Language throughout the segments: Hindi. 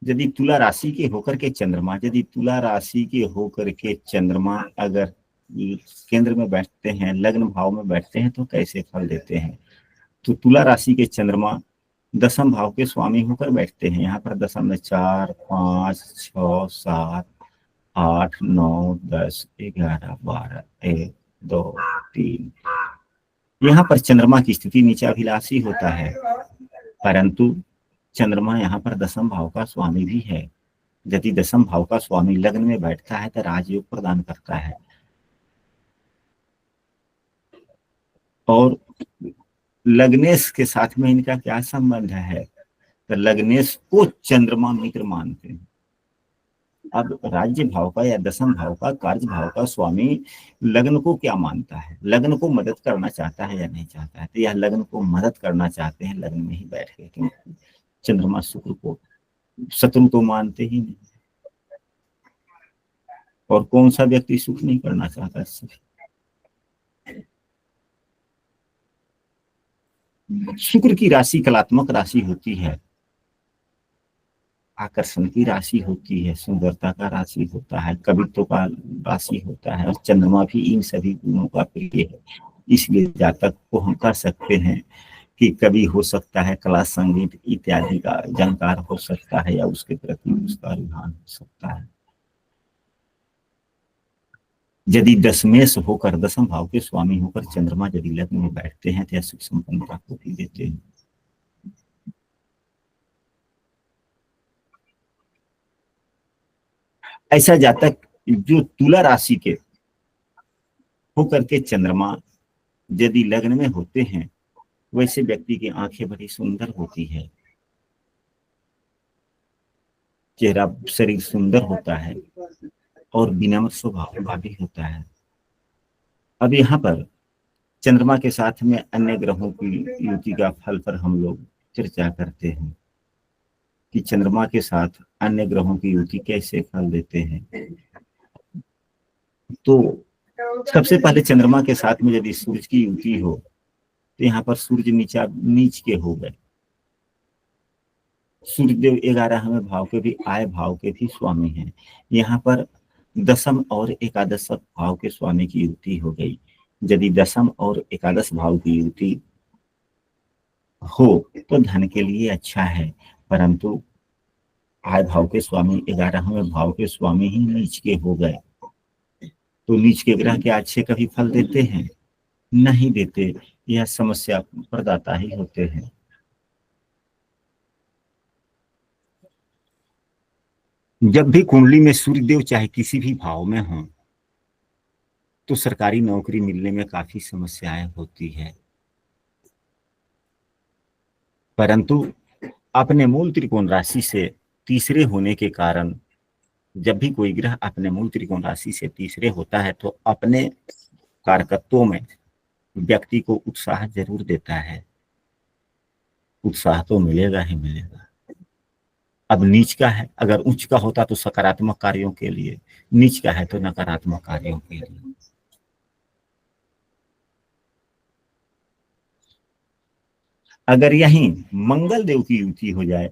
यदि तुला राशि के होकर के चंद्रमा, यदि तुला राशि के होकर के चंद्रमा अगर केंद्र में बैठते हैं, लग्न भाव में बैठते हैं, तो कैसे फल देते हैं। तो तुला राशि के चंद्रमा दसम भाव के स्वामी होकर बैठते हैं। यहाँ पर दशम में 4, 5, 6, 7, 8, 9, 10, 11, 12, 1, 2, 3। यहाँ पर चंद्रमा की स्थिति नीचाभिलाषी होता है, परंतु चंद्रमा यहाँ पर दसम भाव का स्वामी भी है। यदि दसम भाव का स्वामी लग्न में बैठता है तो राजयोग प्रदान करता है। और लग्नेश के साथ में इनका क्या संबंध है, तो लग्नेश को चंद्रमा मित्र मानते हैं। अब राज्य भाव का या दसम भाव का, कार्य भाव का स्वामी लग्न को क्या मानता है, लग्न को मदद करना चाहता है या नहीं चाहता है। तो यह लग्न को मदद करना चाहते हैं, लग्न में ही बैठ के, क्योंकि चंद्रमा शुक्र को शत्रु तो मानते ही नहीं। और कौन सा व्यक्ति सुख नहीं करना चाहता। शुक्र की राशि कलात्मक राशि होती है, आकर्षण की राशि होती है, सुंदरता का राशि होता है, कवित्व का राशि होता है, और चंद्रमा भी इन सभी गुणों का प्रिय है। इसलिए जातक को हम कह सकते हैं कि कवि हो सकता है, कला संगीत इत्यादि का जानकार हो सकता है, या उसके प्रति उसका रुझान हो सकता है। यदि दशमेश होकर, दसम भाव के स्वामी होकर चंद्रमा यदि लग्न में बैठते हैं तो यह सुख संपन्नता को भी देते हैं। ऐसा जातक जो तुला राशि के होकर के चंद्रमा यदि लग्न में होते हैं, वैसे व्यक्ति की आंखें बड़ी सुंदर होती है, चेहरा शरीर सुंदर होता है, और विनम्र स्वभाव का भी होता है। अब यहाँ पर चंद्रमा के साथ में अन्य ग्रहों की युति का फल पर हम लोग चर्चा करते हैं कि चंद्रमा के साथ अन्य ग्रहों की युति कैसे फल देते हैं। तो सबसे पहले चंद्रमा के साथ में यदि सूर्य की युति हो, तो यहाँ पर सूर्य नीच के हो गए। सूर्यदेव 11वें भाव के भी, आय भाव के भी स्वामी हैं। यहाँ पर दसम और एकादश भाव के स्वामी की युति हो गई। यदि दसम और एकादश भाव की युति हो तो धन के लिए अच्छा है, परंतु आय भाव के स्वामी 11वें भाव के स्वामी ही नीच के हो गए, तो नीच के ग्रह के अच्छे कभी फल देते हैं, नहीं देते। यह समस्या प्रदाता ही होते हैं। जब भी कुंडली में सूर्यदेव चाहे किसी भी भाव में हो, तो सरकारी नौकरी मिलने में काफी समस्याएं होती है, परंतु अपने मूल त्रिकोण राशि से तीसरे होने के कारण, जब भी कोई ग्रह अपने मूल त्रिकोण राशि से तीसरे होता है तो अपने कारकत्वों में व्यक्ति को उत्साह जरूर देता है। उत्साह तो मिलेगा ही मिलेगा। अब नीच का है, अगर उच्च का होता तो सकारात्मक कार्यों के लिए, नीच का है तो नकारात्मक कार्यों के लिए। अगर यहीं मंगल देव की युति हो जाए,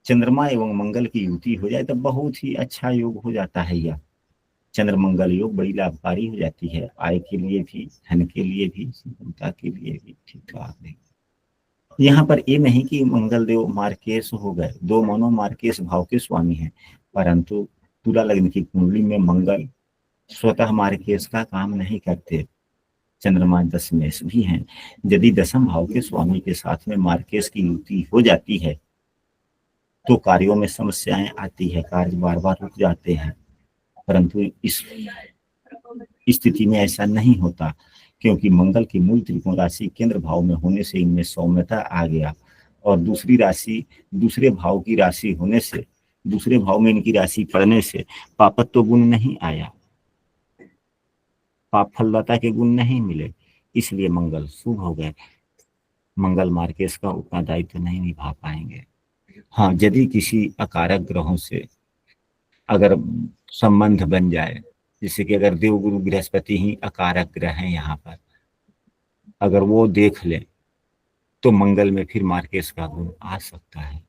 चंद्रमा एवं मंगल की युति हो जाए, तो बहुत ही अच्छा योग हो जाता है। यह चंद्र मंगल योग बड़ी लाभकारी हो जाती है, आय के लिए भी, धन के लिए भी, संपन्नता के लिए भी ठीक ठाक है। यहाँ पर ये नहीं कि मंगल देव मार्केश हो गए, दो मनो मार्केश भाव के स्वामी हैं, परंतु तुला लग्न की कुंडली में मंगल स्वतः मार्केश का काम नहीं करते। चंद्रमा दशमेश भी हैं। यदि दसम भाव के स्वामी के साथ में मार्केश की युति हो जाती है तो कार्यों में समस्याएं आती है, कार्य बार बार रुक जाते हैं, परंतु इस स्थिति में ऐसा नहीं होता, क्योंकि मंगल की मूल त्रिकोण राशि केंद्र भाव में होने से इनमें सौम्यता आ गया, और दूसरी राशि दूसरे भाव की राशि होने से, दूसरे भाव में इनकी राशि पड़ने से पापत्व गुण नहीं आया, पाप फलदाता के गुण नहीं मिले, इसलिए मंगल शुभ हो गए। मंगल मार्केश का उतना दायित्व नहीं निभा पाएंगे। हाँ, यदि किसी अकारक ग्रहों से अगर संबंध बन जाए, जैसे कि अगर देवगुरु बृहस्पति ही अकारक ग्रह हैं यहाँ पर, अगर वो देख ले तो मंगल में फिर मार्केश का गुण आ सकता है।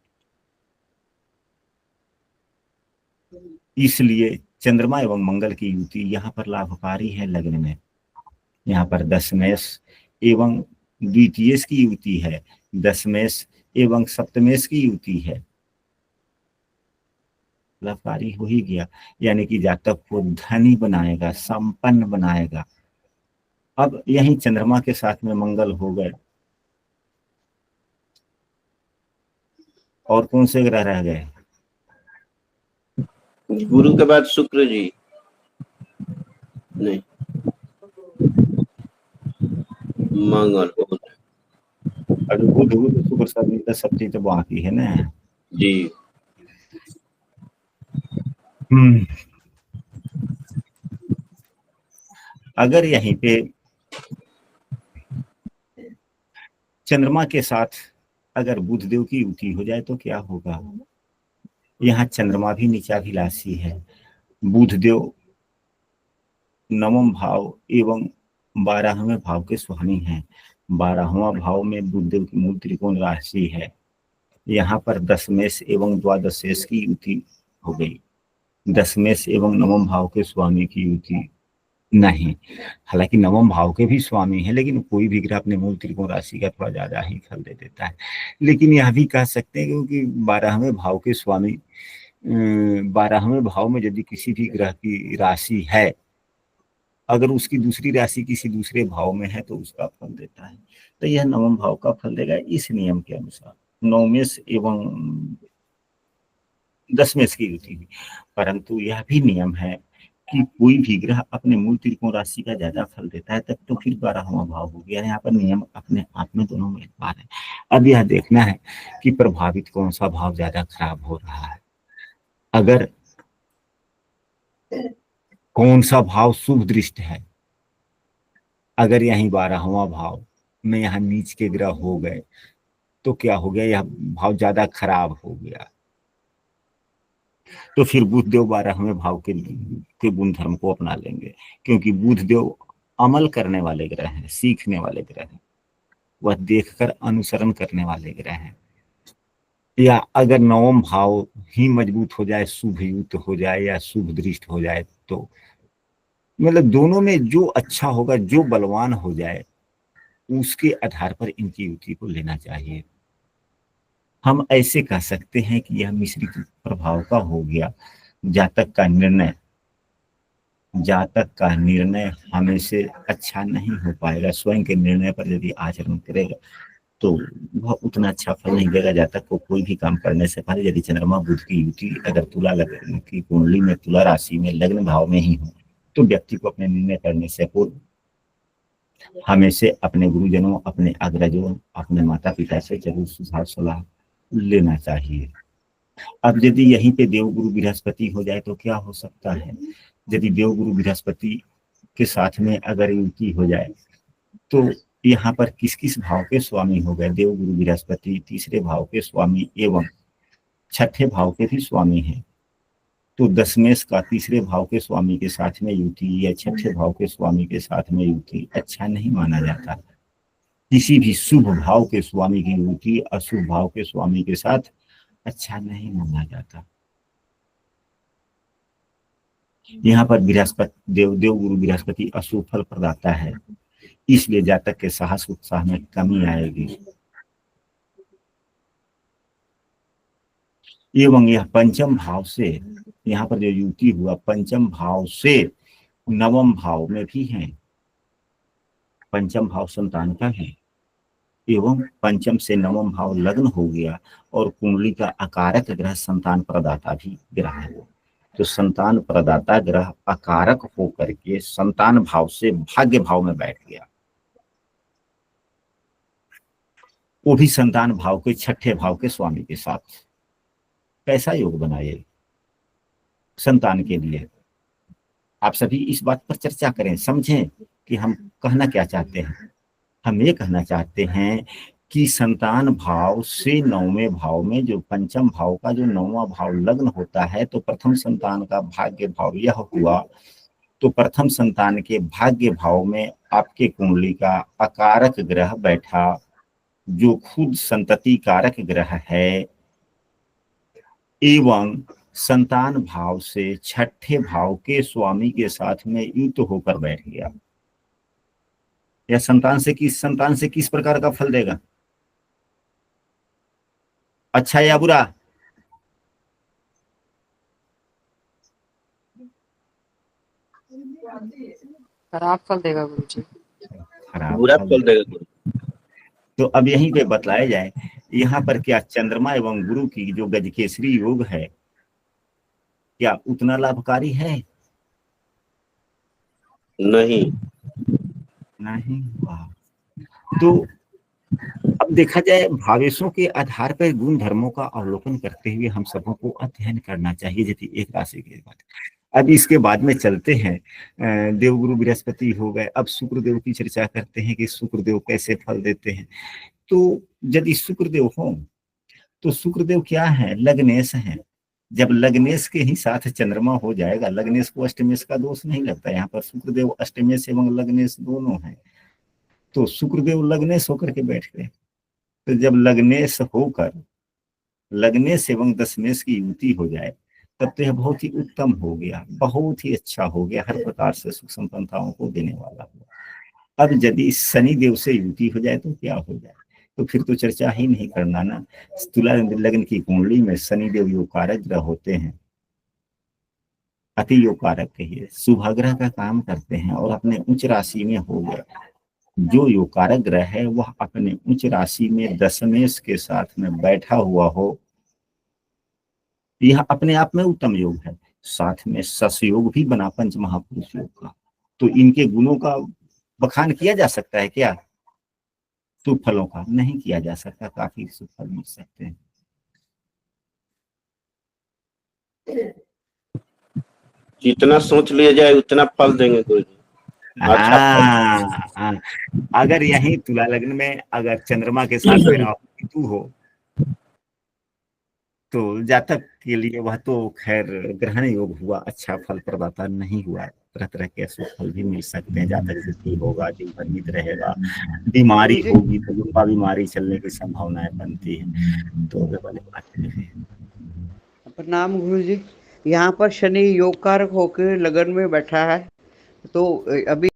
इसलिए चंद्रमा एवं मंगल की युति यहाँ पर लाभकारी है लग्न में। यहाँ पर दशमेश एवं द्वितीयेश की युति है, दशमेश एवं सप्तमेश की युति है, लाभकारी हो ही गया। यानी कि जातक को धनी बनाएगा, संपन्न बनाएगा। अब यही चंद्रमा के साथ में मंगल हो गए, और कौन से ग्रह रह गए? गुरु के बाद शुक्र जी, नहीं मंगल, अभी बुध बुध शुक्र शनि का शक्ति तो बाकी है ना जी। अगर यहीं पे चंद्रमा के साथ अगर बुध देव की युति हो जाए तो क्या होगा? यहाँ चंद्रमा भी नीचाभिलाषी है, बुध देव नवम भाव एवं 12वें भाव के स्वामी हैं। 12वां भाव में बुध देव की मूल त्रिकोण राशि है। यहाँ पर दशमेश एवं द्वादशेश की युति हो गई। दशमेश एवं नवम भाव के स्वामी की युति नहीं, हालांकि नवम भाव के भी स्वामी हैं, लेकिन कोई भी ग्रह अपने मूल त्रिकोण राशि का थोड़ा ज्यादा ही फल दे देता है। लेकिन यह भी कह सकते हैं क्योंकि 12वें भाव के स्वामी 12वें भाव में यदि किसी भी ग्रह की राशि है, अगर उसकी दूसरी राशि किसी दूसरे भाव में है तो उसका फल देता है। तो यह नवम भाव का फल देगा इस नियम के अनुसार। नवमेश एवं दशमेश की युति हुई, परंतु यह भी नियम है कि कोई भी ग्रह अपने मूल त्रिकोण राशि का ज्यादा फल देता है तब तो फिर 12वां भाव हो गया। यहाँ पर नियम अपने आप में दोनों में बात है। अब यह देखना है कि प्रभावित कौन सा भाव ज्यादा खराब हो रहा है। अगर कौन सा भाव शुभ दृष्ट है, अगर यही 12वां भाव में यहाँ नीच के ग्रह हो गए तो क्या हो गया? यह भाव ज्यादा खराब हो गया। तो फिर बुध देव 12वें भाव के गुण धर्म को अपना लेंगे, क्योंकि बुध देव अमल करने वाले ग्रह हैं, सीखने वाले ग्रह हैं, वह देखकर अनुसरण करने वाले ग्रह हैं। या अगर नवम भाव ही मजबूत हो जाए, शुभ युक्त हो जाए या शुभ दृष्ट हो जाए, तो मतलब दोनों में जो अच्छा होगा, जो बलवान हो जाए, उसके आधार पर इनकी युति को लेना चाहिए। हम ऐसे कह सकते हैं कि यह मिश्रित प्रभाव का हो गया। जातक का निर्णय हमेशा अच्छा नहीं हो पाएगा। स्वयं के निर्णय पर यदि आचरण करेगा तो वह उतना अच्छा फल नहीं देगा। जातक को कोई भी काम करने से पहले यदि चंद्रमा बुध की युति अगर तुला लग्न की कुंडली में, तुला राशि में, लग्न भाव में ही हो, तो व्यक्ति को अपने निर्णय करने से पूर्व हमेशा अपने गुरुजनों, अपने अग्रजों, अपने माता पिता से जरूर सुझाव सलाह लेना चाहिए। अब यदि यहीं पे देवगुरु बृहस्पति हो जाए तो क्या हो सकता है? यदि देवगुरु बृहस्पति के साथ में अगर युति हो जाए तो यहाँ पर किस किस भाव के स्वामी हो गए? देवगुरु बृहस्पति तीसरे भाव के स्वामी एवं छठे भाव के भी स्वामी हैं। तो दशमेश का तीसरे भाव के स्वामी के साथ में युति या छठे भाव के स्वामी के साथ में युति अच्छा नहीं माना जाता। किसी भी शुभ भाव के स्वामी की युति अशुभ भाव के स्वामी के साथ अच्छा नहीं माना जाता। यहाँ पर बृहस्पति देवगुरु बृहस्पति अशुभ फल प्रदाता है, इसलिए जातक के साहस उत्साह में कमी आएगी। एवं यह पंचम भाव से, यहाँ पर जो युति हुआ पंचम भाव से नवम भाव में भी है। पंचम भाव संतान का है एवं पंचम से नवम भाव लग्न हो गया, और कुंडली का अकारक ग्रह संतान प्रदाता भी ग्रह है। तो संतान प्रदाता ग्रह अकारक होकर के संतान भाव से भाग्य भाव में बैठ गया, वो भी संतान भाव के छठे भाव के स्वामी के साथ। कैसा योग बनाए संतान के लिए? आप सभी इस बात पर चर्चा करें, समझें कि हम कहना क्या चाहते हैं। हम ये कहना चाहते हैं कि संतान भाव से नौवें भाव में जो पंचम भाव का जो नौवां भाव लग्न होता है, तो प्रथम संतान का भाग्य भाव यह हुआ। तो प्रथम संतान के भाग्य भाव में आपके कुंडली का अकारक ग्रह बैठा, जो खुद संतति कारक ग्रह है, एवं संतान भाव से छठे भाव के स्वामी के साथ में युक्त होकर बैठ गया, या संतान से किस प्रकार का फल देगा, अच्छा या बुरा? खराब फल देगा गुरुजी। खराब बुरा फल फल देगा गुरु। तो अब यहीं पे बतलाया जाए, यहाँ पर क्या चंद्रमा एवं गुरु की जो गजकेसरी योग है, क्या उतना लाभकारी है? नहीं। नहीं हुआ। तो अब देखा जाए, भावेशों के आधार पर गुण धर्मों का अवलोकन करते हुए हम सबों को अध्ययन करना चाहिए, जैसे एक राशि के बाद। अब इसके बाद में चलते हैं, देवगुरु बृहस्पति हो गए, अब शुक्रदेव की चर्चा करते हैं कि शुक्रदेव कैसे फल देते हैं। तो यदि शुक्रदेव हो तो शुक्रदेव क्या है, लग्नेश है। जब लग्नेश के ही साथ चंद्रमा हो जाएगा, लग्नेश को अष्टमेश का दोष नहीं लगता, यहाँ पर शुक्रदेव अष्टमेश एवं लग्नेश दोनों है, तो शुक्रदेव लग्नेश होकर के बैठ गए। तो जब लग्नेश एवं दशमेश की युति हो जाए, तब तो यह बहुत ही उत्तम हो गया, बहुत ही अच्छा हो गया, हर प्रकार से सुख संपन्नताओं को देने वाला हुआ। अब यदि शनि देव से युति हो जाए तो क्या हो जाए, तो फिर तो चर्चा ही नहीं करना ना। तुला लग्न की कुंडली में शनि देव योगकारक ग्रह होते हैं, अति योगकारक कहिए, शुभाग्रह का काम करते हैं और अपने उच्च राशि में हो गए। जो योगकारक ग्रह है वह अपने उच्च राशि में दशमेश के साथ में बैठा हुआ हो, यह अपने आप में उत्तम योग है। साथ में सस योग भी बना पंच महापुरुष योग का, तो इनके गुणों का बखान किया जा सकता है क्या? शुभ फलों का नहीं किया जा सकता, काफी शुभ फल मिल सकते हैं। जितना सोच लिया जाए उतना फल देंगे गुरु जी। अच्छा फल। हाँ, अगर यही तुला लग्न में अगर चंद्रमा के साथ में राहु केतु हो, तो जातक के लिए वह तो खैर ग्रहण योग हुआ, अच्छा फल प्रदाता नहीं हुआ। तरह तरह के अशुभ फल भी मिल सकते हैं, जातक दुखी होगा, दिन भर नित रहेगा, बीमारी होगी तो लंबा बीमारी चलने की संभावनाएं बनती है। तो वे वाली बातें हैं। प्रणाम गुरु जी। यहाँ पर शनि योग कारक होकर लगन में बैठा है, तो अभी